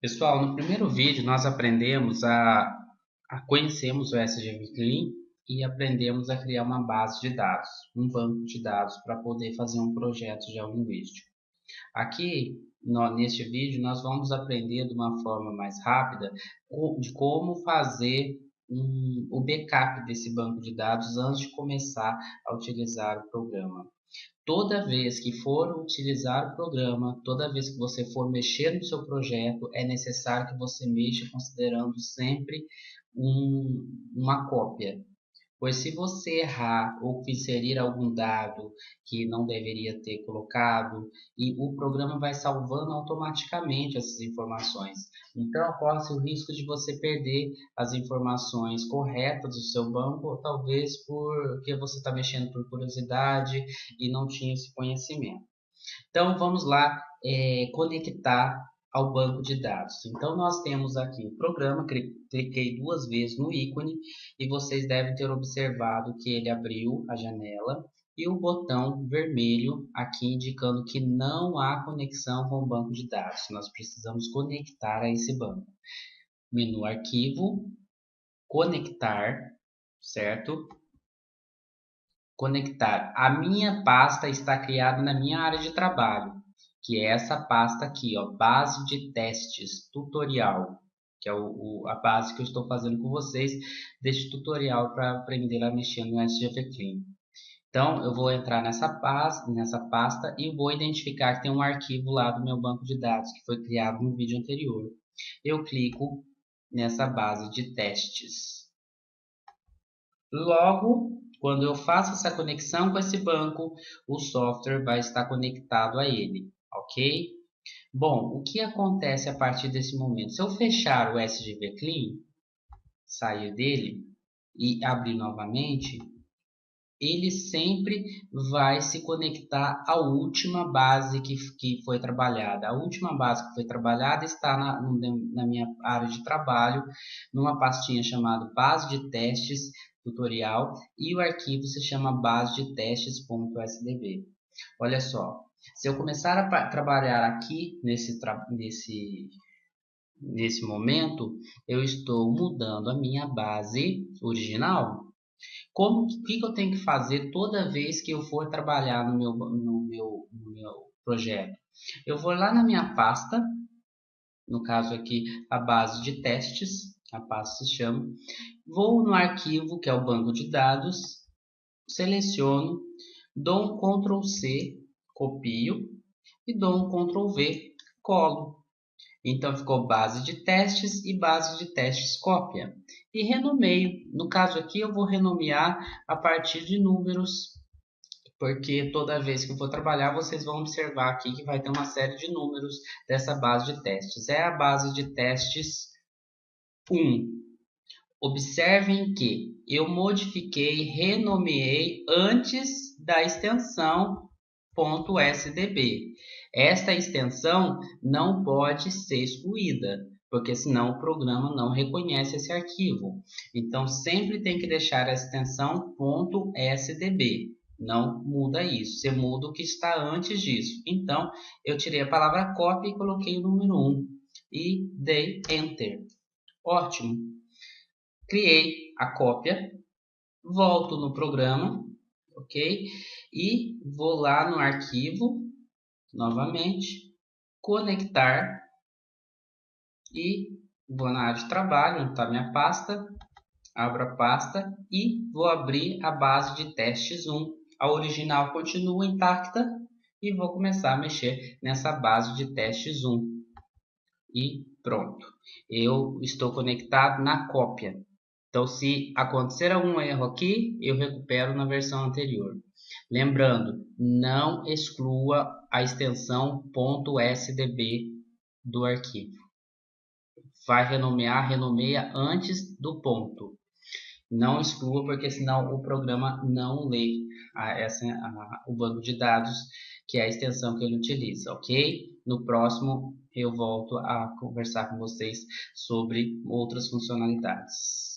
Pessoal, no primeiro vídeo nós aprendemos a conhecemos o SGV Clean e aprendemos a criar uma base de dados, um banco de dados para poder fazer um projeto geolinguístico. Aqui, neste vídeo, nós vamos aprender de uma forma mais rápida de como fazer o backup desse banco de dados antes de começar a utilizar o programa. Toda vez que for utilizar o programa, toda vez que você for mexer no seu projeto, é necessário que você mexa considerando sempre uma cópia. Pois se você errar ou inserir algum dado que não deveria ter colocado, e o programa vai salvando automaticamente essas informações. Então, corre-se o risco de você perder as informações corretas do seu banco, ou talvez porque você está mexendo por curiosidade e não tinha esse conhecimento. Então, vamos lá conectar ao banco de dados. Então, nós temos aqui o programa, cliquei duas vezes no ícone e vocês devem ter observado que ele abriu a janela e o botão vermelho aqui indicando que não há conexão com o banco de dados. Nós precisamos conectar a esse banco. Menu Arquivo, Conectar, certo? Conectar. A minha pasta está criada na minha área de trabalho, que é essa pasta aqui, ó, base de testes, tutorial, que é a base que eu estou fazendo com vocês deste tutorial para aprender a mexer no SGV Clean. Então, eu vou entrar nessa pasta e vou identificar que tem um arquivo lá do meu banco de dados que foi criado no vídeo anterior. Eu clico nessa base de testes. Logo, quando eu faço essa conexão com esse banco, o software vai estar conectado a ele, ok? Bom, o que acontece a partir desse momento? Se eu fechar o SGV Clean, sair dele e abrir novamente, ele sempre vai se conectar à última base que foi trabalhada. A última base que foi trabalhada está na minha área de trabalho, numa pastinha chamada base de testes tutorial e o arquivo se chama base de testes.sdb. Olha só, se eu começar a trabalhar aqui nesse momento, eu estou mudando a minha base original. O que eu tenho que fazer toda vez que eu for trabalhar no meu projeto? Eu vou lá na minha pasta, no caso aqui a base de testes, a pasta se chama, vou no arquivo que é o banco de dados, seleciono, dou um Ctrl C, copio e dou um Ctrl V, colo. Então ficou base de testes e base de testes cópia. E renomeio. No caso aqui eu vou renomear a partir de números, porque toda vez que eu for trabalhar vocês vão observar aqui que vai ter uma série de números dessa base de testes. É a base de testes 1. Observem que eu modifiquei, renomeei antes da extensão .sdb. Esta extensão não pode ser excluída, porque senão o programa não reconhece esse arquivo. Então sempre tem que deixar a extensão .sdb. Não muda isso, você muda o que está antes disso. Então eu tirei a palavra cópia e coloquei o número 1 e dei Enter. Ótimo! Criei a cópia, volto no programa, ok? E vou lá no arquivo, novamente, conectar e vou na área de trabalho, onde está minha pasta, abro a pasta e vou abrir a base de testes 1. A original continua intacta e vou começar a mexer nessa base de testes 1. E pronto, eu estou conectado na cópia. Então, se acontecer algum erro aqui, eu recupero na versão anterior. Lembrando, não exclua a extensão .sdb do arquivo. Vai renomear, renomeia antes do ponto. Não exclua, porque senão o programa não lê o banco de dados, que é a extensão que ele utiliza, ok? No próximo eu volto a conversar com vocês sobre outras funcionalidades.